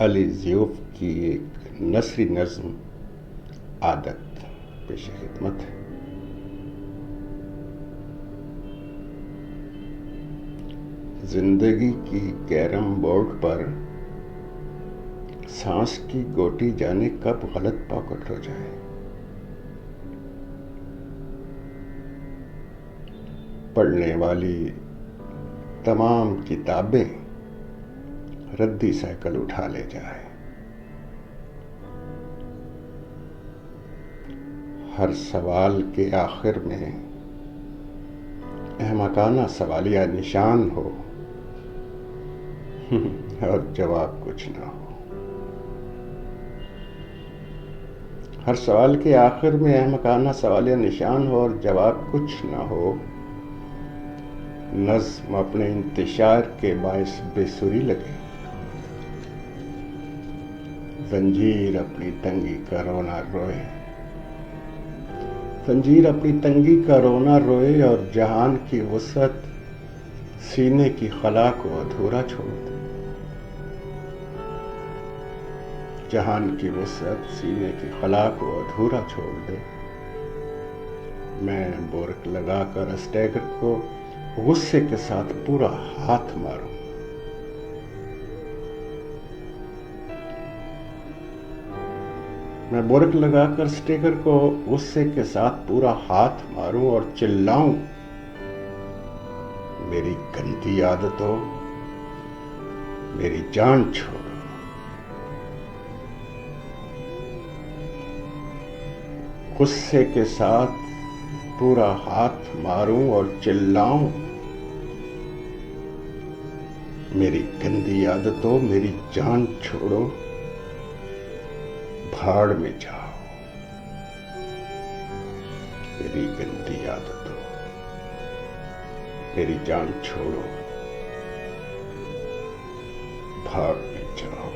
अली ज़ियोफ़ की एक नसरी नज़्म आदत पेश खिदमत है। जिंदगी की कैरम बोर्ड पर सांस की गोटी जाने कब गलत पॉकेट हो जाए। पढ़ने वाली तमाम किताबें रद्दी साइकिल उठा ले जाए। हर सवाल के आखिर में अहमकाना सवालिया निशान हो और जवाब कुछ ना हो। हर सवाल के आखिर में अहमकाना सवालिया निशान हो और जवाब कुछ ना हो। नज़्म अपने इंतशार के बायस बेसुरी लगे। जंजीर अपनी तंगी का रोना रोए। जंजीर अपनी तंगी का रोना रोए और जहान की वुसअत सीने की खला को अधूरा छोड़ दे। जहान की वुसअत सीने की खला को अधूरा छोड़ दे। मैं बोरक लगाकर स्टैगर को गुस्से के साथ पूरा हाथ मारूं। मैं बोरक लगाकर स्टेकर को गुस्से के साथ पूरा हाथ मारूं और चिल्लाऊं, मेरी गंदी आदतों, मेरी जान छोड़ो। गुस्से के साथ पूरा हाथ मारूं और चिल्लाऊं, मेरी गंदी आदतों, मेरी जान छोड़ो, भाड़ में जाओ। मेरी गंदी आदतों, मेरी जान छोड़ो, भाड़ में जाओ।